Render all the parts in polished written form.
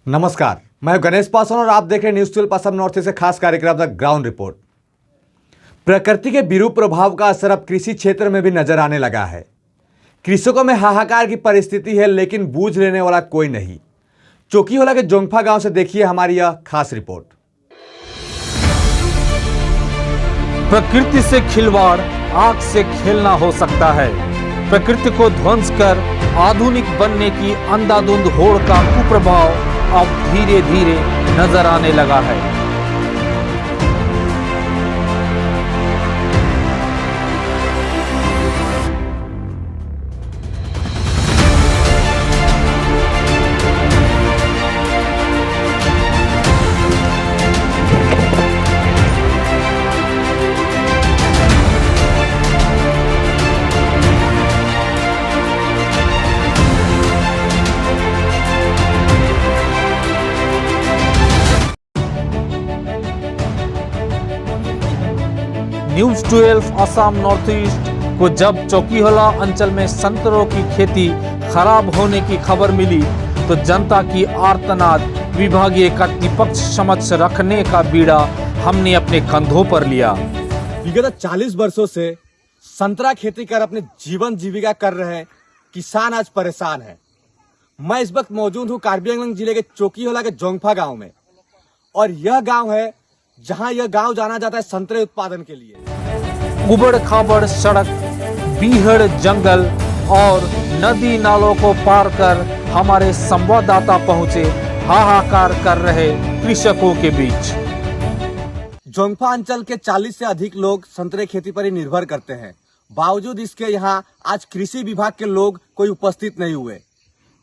नमस्कार, मैं गणेश पासवान और आप देख रहे हैं न्यूज़ 12 असम नॉर्थ से खास कार्यक्रम द ग्राउंड रिपोर्ट। प्रकृति के विरूप प्रभाव का असर अब कृषि क्षेत्र में भी नजर आने लगा है। कृषकों में हाहाकार की परिस्थिति है, लेकिन बूझ लेने वाला कोई नहीं। चोकीहोला के जोंगफा गांव से देखिए हमारी यह खास रिपोर्ट। प्रकृति से खिलवाड़ आग से खेलना हो सकता है। प्रकृति को ध्वंस कर आधुनिक बनने की अंधाधुंध होड़ का कुप्रभाव अब धीरे धीरे नजर आने लगा है। न्यूज़ 12 असम नॉर्थ ईस्ट को जब चौकीहोला अंचल में संतरों की खेती खराब होने की खबर मिली तो जनता की आर्तनाद विभागीय कर्तृपक्ष समक्ष रखने का बीड़ा हमने अपने कंधों पर लिया। विगत 40 वर्षों से संतरा खेती कर अपने जीवन जीविका कर रहे किसान आज परेशान है। मैं इस वक्त मौजूद हूँ कार्बी आंगलॉन्ग जिले के चोकीहोला के जोंगफा गांव में, और यह गांव है जहां यह गांव जाना जाता है संतरे उत्पादन के लिए। उबड़ खाबड़ सड़क, बीहड़ जंगल और नदी नालों को पार कर हमारे संवाददाता पहुंचे हाहाकार कर रहे कृषकों के बीच। जोंगफा अंचल के 40 से अधिक लोग संतरे खेती पर ही निर्भर करते हैं। बावजूद इसके यहाँ आज कृषि विभाग के लोग कोई उपस्थित नहीं हुए।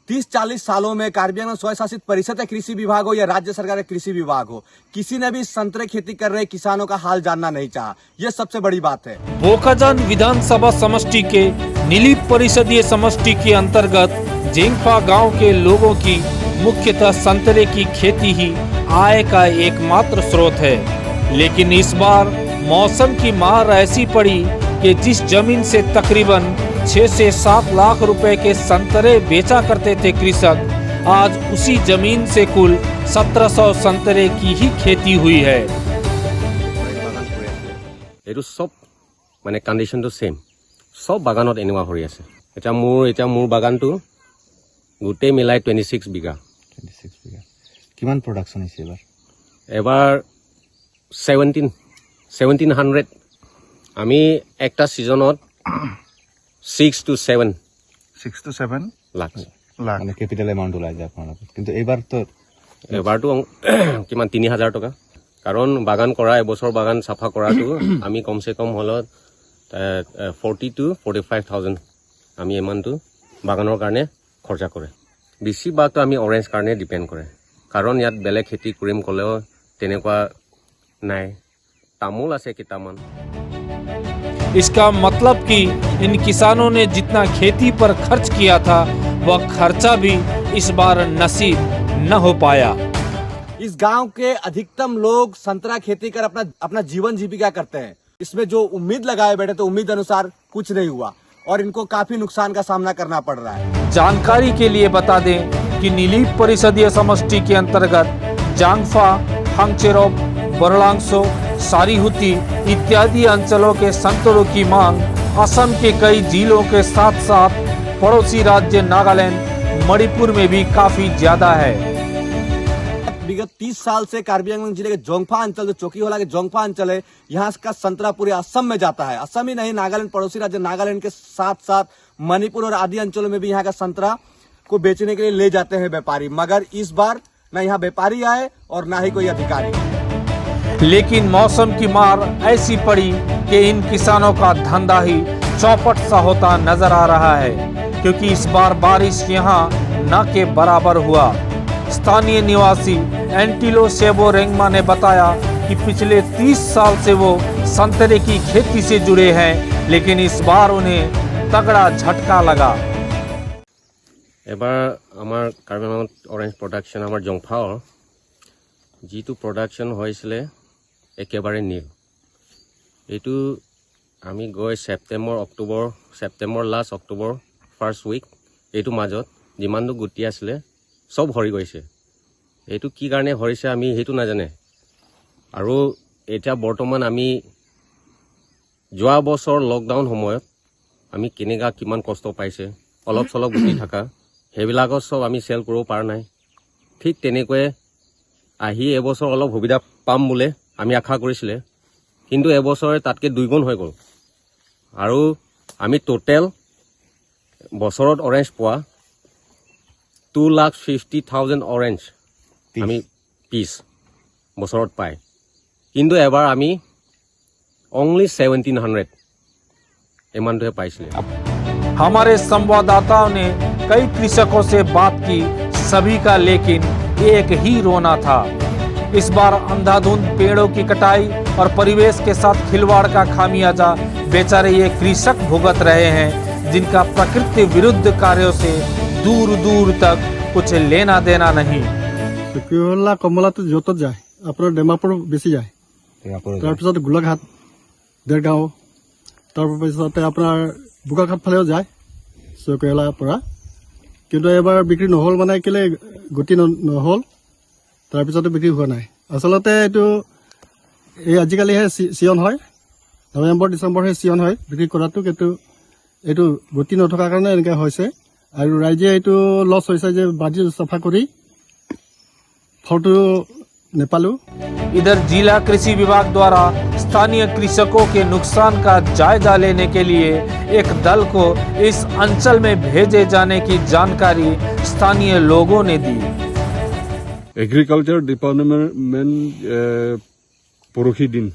30-40 सालों में कार्बी आंगलॉन्ग स्वयं शासित परिषद का कृषि विभाग हो या राज्य सरकार का कृषि विभाग हो, किसी ने भी संतरे खेती कर रहे किसानों का हाल जानना नहीं चाहा। यह सबसे बड़ी बात है। बोकाजान विधानसभा समष्टि के नीलीप परिषदीय समष्टि के अंतर्गत जोंगफा गांव के लोगों की मुख्यतः संतरे की खेती ही आय का एकमात्र स्रोत है। लेकिन इस बार मौसम की मार ऐसी पड़ी कि जिस जमीन से तकरीबन 6 से 7 लाख रुपए के संतरे बेचा करते थे कृषक, आज उसी जमीन से कुल 1700 संतरे की ही खेती हुई है। एटू सब माने कंडीशन तो सेम, सब बागानत एनुआ हरि आछे। एटा मोर बागानটো गुटे मिलाई 26 बिघा। 26 बिघा किमान प्रोडक्शन হৈছে এবাৰ? এবাৰ 1700। আমি একটা সিজনত 6 to 7 লাখ মানে ক্যাপিটাল অ্যামাউন্ট ওলাই যায় আপনার, কিন্তু এবাৰটো কিমান 3000 টকা। কাৰণ বাগান কৰা এবছৰ বাগান সাফা কৰাটো আমি কমসে কম হল 40 to 45,000 আমি এমাউন্টটো বাগানৰ কাৰণে খৰচা কৰে। বেছিভাগটো আমি অৰেঞ্জ কাৰণে ডিপেন্ড কৰে, কাৰণ ইয়াত বেলেগ খেতি কৰিম কলেও তেনেকুৱা নাই। তামোল আছে কেইটামান। इसका मतलब कि इन किसानों ने जितना खेती पर खर्च किया था वह खर्चा भी इस बार नसीब न हो पाया। इस गांव के अधिकतम लोग संतरा खेती कर अपना जीवन जीविका करते हैं। इसमें जो उम्मीद लगाए बैठे तो उम्मीद अनुसार कुछ नहीं हुआ और इनको काफी नुकसान का सामना करना पड़ रहा है। जानकारी के लिए बता दें कि नीलीप परिषदीय समष्टि के अंतर्गत जोंगफा, हांगचेरोब, बरलांगसो, सारीहुती इत्यादि अंचलों के संतरों की मांग असम के कई जिलों के साथ साथ पड़ोसी राज्य नागालैंड, मणिपुर में भी काफी ज्यादा है। विगत 30 साल से कार्बी आंगलॉन्ग जिले के जोंगफा अंचल, जो चोकीहोला के जोंगफा अंचल है, यहाँ का संतरा पूरे असम में जाता है। असम ही नहीं, नागालैंड, पड़ोसी राज्य नागालैंड के साथ साथ मणिपुर और आदि अंचलों में भी यहाँ का संतरा को बेचने के लिए ले जाते हैं व्यापारी। मगर इस बार न यहाँ व्यापारी आए और न ही कोई अधिकारी। लेकिन मौसम की मार ऐसी पड़ी कि इन किसानों का धंधा ही चौपट सा होता नजर आ रहा है, क्योंकि इस बार बारिश यहाँ न के बराबर हुआ। स्थानीय निवासी एंटिलो सेबो रेंगमा ने बताया कि पिछले 30 साल से वो संतरे की खेती से जुड़े हैं, लेकिन इस बार उन्हें तगड़ा झटका लगा। এবাৰ আমাৰ কাৰ্বি আংলঙত অৰেঞ্জ প্ৰডাকশ্যন আমাৰ জংফাৰ যিটো প্ৰডাকশ্যন হৈছিলে একেবাৰে নীল। এইটো আমি গৈ September last October first week এইটো মাজত যিমানটো গুটি আছিলে সব হৰি গৈছে। এইটো কি কাৰণে হৰিছে আমি সেইটো নাজানে আৰু এতিয়া বৰ্তমান আমি যোৱা বছৰ লকডাউন সময়ত আমি কেনেকা কিমান কষ্ট পাইছে অলপ চলপ গুটি থকা সেইবিলাকত চব আমি চেল কৰিব পৰা নাই ঠিক তেনেকৈ আহি এবছৰ অলপ সুবিধা পাম বুলি আমি আশা কৰিছিলে কিন্তু এবছৰে তাতকৈ দুইগুণ হৈ গ'ল আৰু আমি টোটেল বছৰত অৰেঞ্জ পোৱা 2,50,000 অৰেঞ্জ আমি পিচ বছৰত পাই কিন্তু এবাৰ আমি only 1,700 इमानटुहे पाइছিলে। हमारे संवाददाताओं ने कई कृषकों से बात की, सभी का लेकिन एक ही रोना था। इस बार अंधाधुंध पेड़ों की कटाई और परिवेश के साथ खिलवाड़ का खामियाजा बेचारे ये कृषक भुगत रहे हैं, जिनका प्रकृति विरुद्ध कार्यों से दूर दूर तक कुछ लेना देना नहीं। কিহলা কমলাটো য'ত যায় আপোনাৰ ডেমাপুৰ বেছি যায় তাৰপিছত গোলাঘাট দেৰগাঁও তাৰপিছতে আপোনাৰ বোকাখাট ফালেও যায় চৈকেলাৰ পৰা কিন্তু এবাৰ বিক্ৰী নহ'ল মানে কেলে গতি নহ'ল তাৰপিছতে বিক্ৰী হোৱা নাই আচলতে এইটো এই আজিকালিহে চিজন হয় নৱেম্বৰ ডিচেম্বৰহে চিজন হয় বিক্ৰী কৰাটো কিন্তু এইটো গতি নথকাৰ কাৰণে এনেকৈ হৈছে আৰু ৰাইজে এইটো লছ হৈছে যে বাজি চাফা কৰি ফটো नेपालू। इधर जिला कृषि विभाग द्वारा स्थानीय कृषकों के नुकसान का जायजा लेने के लिए एक दल को इस अंचल में भेजे जाने की जानकारी स्थानीय लोगों ने दी। एग्रीकालचार डिपार्टमेंट পৰহি দিন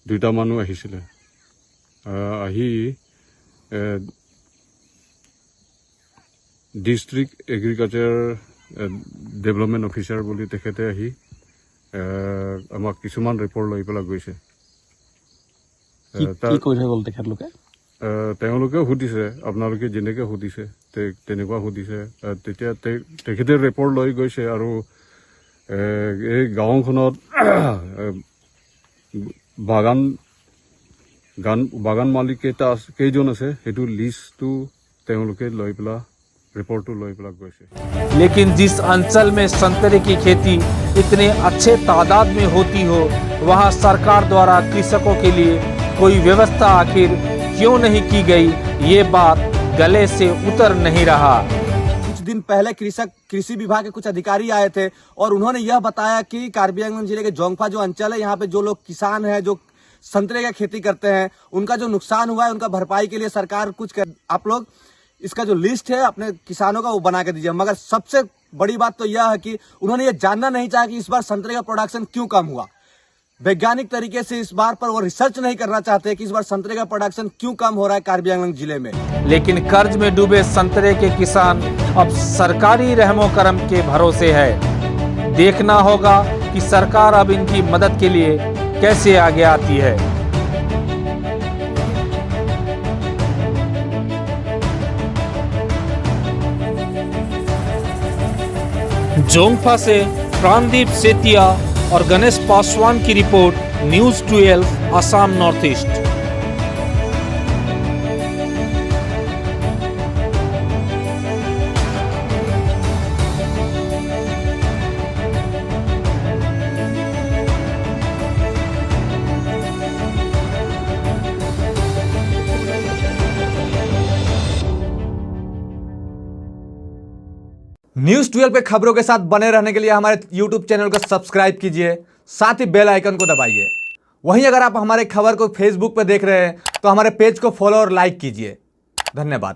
দুটা মানুহ আহিছিলে আহি ডিস্ট্রিক্ট এগ্রিকালচার ডেভেলপমেন্ট অফিচাৰ বুলি তেখেতে আহি আমাক কিছুমান ৰিপৰ্ট লৈ পেলাই গৈছে তেওঁলোকে সুধিছে আপোনালোকে যেনেকৈ সুধিছে তেনেকুৱা সুধিছে তেতিয়া তেখেতে ৰিপৰ্ট লৈ গৈছে আৰু এই গাঁওখনত বাগান মালিক কেইজন আছে সেইটো লিষ্টটো তেওঁলোকে লৈ পেলাই रिपोर्ट लॉ गए। लेकिन जिस अंचल में संतरे की खेती इतने अच्छे तादाद में होती हो वहां सरकार द्वारा कृषकों के लिए कोई व्यवस्था आखिर क्यों नहीं की गई, ये बात गले से उतर नहीं रहा। कुछ दिन पहले कृषि विभाग के कुछ अधिकारी आए थे और उन्होंने यह बताया कि कार्बी आंगलॉन्ग जिले के जोंगफा जो अंचल है यहाँ पे जो लोग किसान हैं जो संतरे का खेती करते हैं उनका जो नुकसान हुआ है उनका भरपाई के लिए सरकार कुछ आप लोग इसका जो लिस्ट है अपने किसानों का वो बना के दीजिए। मगर सबसे बड़ी बात तो यह है कि उन्होंने ये जानना नहीं चाहा कि इस बार संतरे का प्रोडक्शन क्यों कम हुआ। वैज्ञानिक तरीके से इस बार पर वो रिसर्च नहीं करना चाहते कि इस बार संतरे का प्रोडक्शन क्यों कम हो रहा है कार्बी आंगलॉन्ग जिले में। लेकिन कर्ज में डूबे संतरे के किसान अब सरकारी रहमो करम के भरोसे है। देखना होगा कि सरकार अब इनकी मदद के लिए कैसे आगे आती है। जोंगफा से प्राणदीप सेतिया और गणेश पासवान की report, news 12 Assam north east. News 12 पे खबरों के साथ बने रहने के लिए हमारे YouTube चैनल को सब्सक्राइब कीजिए, साथ ही बेल आइकन को दबाइए। वहीं अगर आप हमारे खबर को Facebook पे देख रहे हैं तो हमारे पेज को फॉलो और लाइक कीजिए। धन्यवाद।